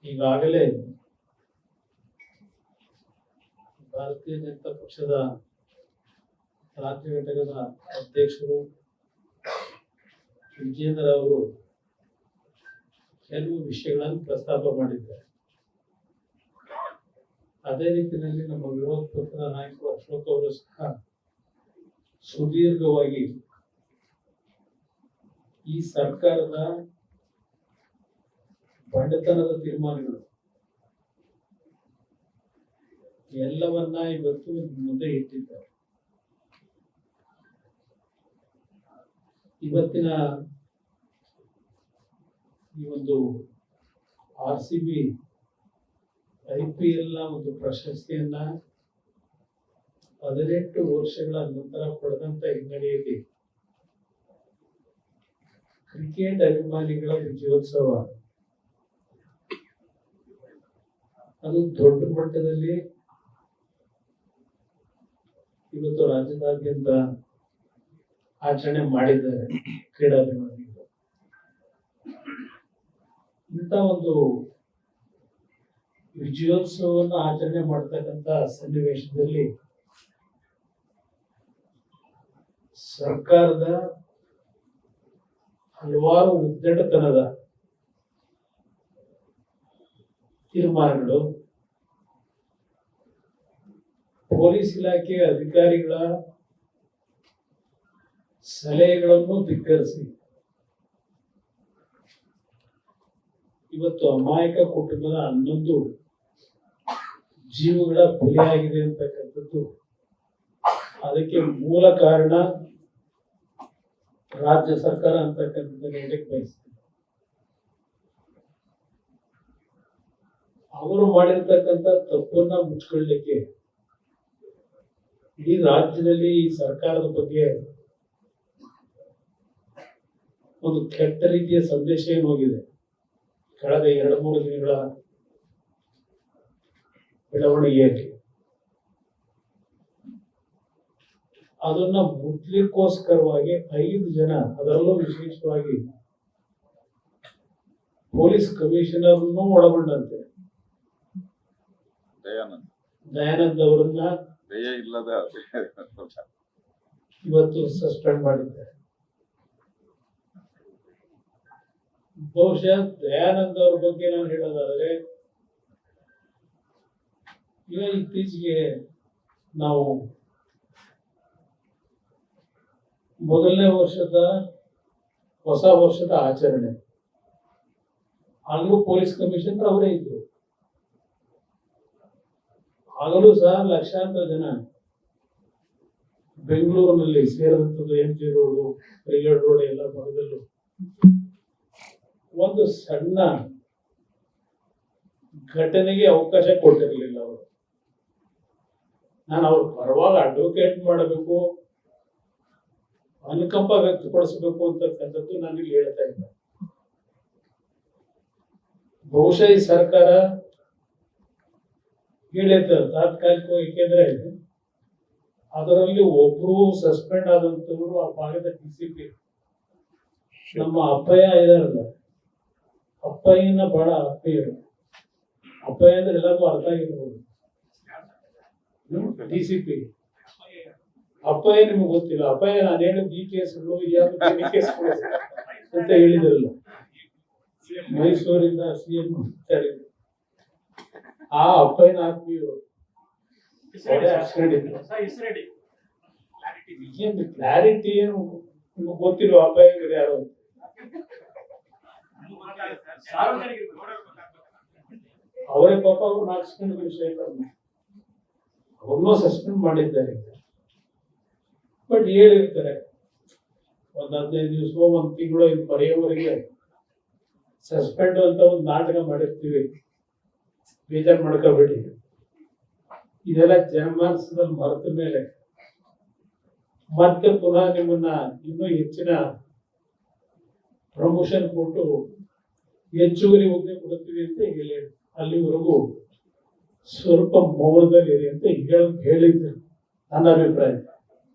ಈಗಾಗಲೇ ಭಾರತೀಯ ಜನತಾ ಪಕ್ಷದ ರಾಜ್ಯ ಘಟಕದ ಅಧ್ಯಕ್ಷರು ವಿಜೇಂದ್ರ ಅವರು ಕೆಲವು ವಿಷಯಗಳನ್ನು ಪ್ರಸ್ತಾಪ ಮಾಡಿದ್ದಾರೆ. ಅದೇ ರೀತಿಯಲ್ಲಿ ನಮ್ಮ ವಿರೋಧ ಪಕ್ಷದ ನಾಯಕರು ಅಶೋಕ್ ಅವರು ಸಹ ಸುದೀರ್ಘವಾಗಿ ಈ ಸರ್ಕಾರದ ಬಂಡತನದ ತೀರ್ಮಾನಗಳು ಎಲ್ಲವನ್ನ ಇವತ್ತು ಮುಂದೆ ಇಟ್ಟಿದ್ದಾರೆ. ಇವತ್ತಿನ ಈ ಒಂದು RCB IPL ನ ಒಂದು ಪ್ರಶಸ್ತಿಯನ್ನ 18 ವರ್ಷಗಳ ನಂತರ ಪಡೆದಂತ ಹಿನ್ನೆಲೆಯಲ್ಲಿ ಕ್ರಿಕೆಟ್ ಅಭಿಮಾನಿಗಳ ವಿಜಯೋತ್ಸವ ಅದು ದೊಡ್ಡ ಮಟ್ಟದಲ್ಲಿ ಇವತ್ತು ರಾಜ್ಯದಾದ್ಯಂತ ಆಚರಣೆ ಮಾಡಿದ್ದಾರೆ ಕ್ರೀಡಾಭಿಮಾನಿಗಳು. ಇಂಥ ಒಂದು ವಿಜಯೋತ್ಸವವನ್ನು ಆಚರಣೆ ಮಾಡತಕ್ಕಂತ ಸನ್ನಿವೇಶದಲ್ಲಿ ಸರ್ಕಾರದ ಹಲವಾರು ಉದ್ದಟತನದ ತೀರ್ಮಾನಗಳು, ಪೊಲೀಸ್ ಇಲಾಖೆ ಅಧಿಕಾರಿಗಳ ಸಲಹೆಗಳನ್ನು ಧಿಕ್ಕರಿಸಿ ಇವತ್ತು ಅಮಾಯಕ ಕುಟುಂಬದ 11 ಜೀವಗಳ ಬಲಿಯಾಗಿದೆ ಅಂತಕ್ಕಂಥದ್ದು. ಅದಕ್ಕೆ ಮೂಲ ಕಾರಣ ರಾಜ್ಯ ಸರ್ಕಾರ ಅಂತಕ್ಕಂಥದ್ದನ್ನು ಹೇಳಕ್ಕೆ ಬಯಸ್ತೀನಿ. ಅವರು ಮಾಡಿರ್ತಕ್ಕಂಥ ತಪ್ಪನ್ನ ಮುಚ್ಕೊಳ್ಳಿಕ್ಕೆ ಇಡೀ ರಾಜ್ಯದಲ್ಲಿ ಈ ಸರ್ಕಾರದ ಬಗ್ಗೆ ಒಂದು ಕೆಟ್ಟ ರೀತಿಯ ಸಂದೇಶ ಏನು ಹೋಗಿದೆ. ಕಳೆದ 2-3 ದಿನಗಳ ಬೆಳವಣಿಗೆಯಲ್ಲಿ ಅದನ್ನ ಮುಟ್ಲಿಕ್ಕೋಸ್ಕರವಾಗಿ 5 ಜನ, ಅದರಲ್ಲೂ ವಿಶೇಷವಾಗಿ ಪೊಲೀಸ್ ಕಮಿಷನರ್ನು ಒಳಗೊಂಡಂತೆ ದಯಾನಂದ್ ಅವರನ್ನ ಇವತ್ತು ಸಸ್ಪೆಂಡ್ ಮಾಡಿದ್ದಾರೆ. ಬಹುಶಃ ದಯಾನಂದ್ ಅವ್ರ ಬಗ್ಗೆ ನಾನು ಹೇಳೋದಾದ್ರೆ, ಈಗ ಇತ್ತೀಚೆಗೆ ನಾವು ಮೊದಲನೇ ಹೊಸ ವರ್ಷದ ಆಚರಣೆ, ಆಗಲೂ ಪೊಲೀಸ್ ಕಮಿಷನರ್ ಅವರೇ ಇದ್ರು. ಆಗಲೂ ಸಹ ಲಕ್ಷಾಂತರ ಜನ ಬೆಂಗಳೂರಿನಲ್ಲಿ ಸೇರಿದಂಥದ್ದು MG ರೋಡ್, ಬ್ರಿಗೇಡ್ ರೋಡ್ ಎಲ್ಲ ಭಾಗದಲ್ಲೂ ಒಂದು ಸಣ್ಣ ಘಟನೆಗೆ ಅವಕಾಶ ಕೊಟ್ಟಿರಲಿಲ್ಲ ಅವರು. ನಾನು ಅವ್ರ ಪರವಾಗಿ ಅಡ್ವೊಕೇಟ್ ಮಾಡಬೇಕು, ಅನುಕಂಪ ವ್ಯಕ್ತಪಡಿಸಬೇಕು ಅಂತಕ್ಕಂಥದ್ದು ನಾನು ಇಲ್ಲಿ ಹೇಳ್ತಾ ಇಲ್ಲ. ಬಹುಶಃ ಈ ಸರ್ಕಾರ ಹೇಳಿದ್ದ ತಾತ್ಕಾಲಿಕವಾಗಿ, ಏಕೆಂದ್ರೆ ಅದರಲ್ಲಿ ಒಬ್ರು ಸಸ್ಪೆಂಡ್ ಆದಂತವರು ಆ ಭಾಗದ DCP ನಮ್ಮ ಅಪ್ಪಯ್ಯ ಇದಾರಲ್ಲ, ಅಪ್ಪಯ್ಯನ ಬಹಳ ಆತ್ಮೀಯರು. ಅಪ್ಪಯ್ಯ ಅಂದ್ರೆ ಎಲ್ಲರಿಗೂ ಅರ್ಥ ಆಗಿರ್ಬೋದು. DCP ಅಪ್ಪಯ್ಯ ನಿಮ್ಗೆ ಗೊತ್ತಿಲ್ಲ. ಅಪ್ಪಯ್ಯ ನಾನು ಹೇಳಿದ ಈ ಕೇಸ್ಗಳು ಅಂತ ಹೇಳಿದ್ರಲ್ಲ, ಮೈಸೂರಿಂದ CM ಆ ಅಪ್ಪಯ್ಯನ ಆತ್ಮೀಯರು ಕ್ಲಾರಿಟಿ ಏನು ನಿಮ್ಗೆ ಗೊತ್ತಿರುವ ಅಪ್ಪಯ್ಯ ಯಾರು ಅವರೇ ಪಾಪ ಅವರು 4 ಸೆಕೆಂಡ್ ವಿಷಯ ಅವ್ರನ್ನೂ ಸಸ್ಪೆಂಡ್ ಮಾಡಿದ್ದಾರೆ. ಬಟ್ ಹೇಳಿರ್ತಾರೆ ಒಂದು 15 ದಿವಸ 1 ತಿಂಗಳು ಇದು ಬರೆಯೋವರೆಗೆ ಸಸ್ಪೆಂಡ್ ಅಂತ ಒಂದು ನಾಟಕ ಮಾಡಿರ್ತೀವಿ, ಬೇಜಾರು ಮಾಡ್ಕೋಬೇಡಿ. ಇದೆಲ್ಲ ಜನಮಾನಸದಲ್ಲಿ ಮರೆತ ಮೇಲೆ ಮತ್ತೆ ಪುನಃ ನಿಮ್ಮನ್ನ ಇನ್ನೂ ಹೆಚ್ಚಿನ ಪ್ರಮೋಷನ್ ಕೊಟ್ಟು ಹೆಚ್ಚುವರಿ ಹುದ್ದೆ ಕೊಡುತ್ತೀವಿ ಅಂತ ಹೇಳಿ ಅಲ್ಲಿವರೆಗೂ ಸ್ವಲ್ಪ ಮೌನದಲ್ಲಿ ಅಂತ ಹೇಳಿದ್ರು ನನ್ನ ಅಭಿಪ್ರಾಯ.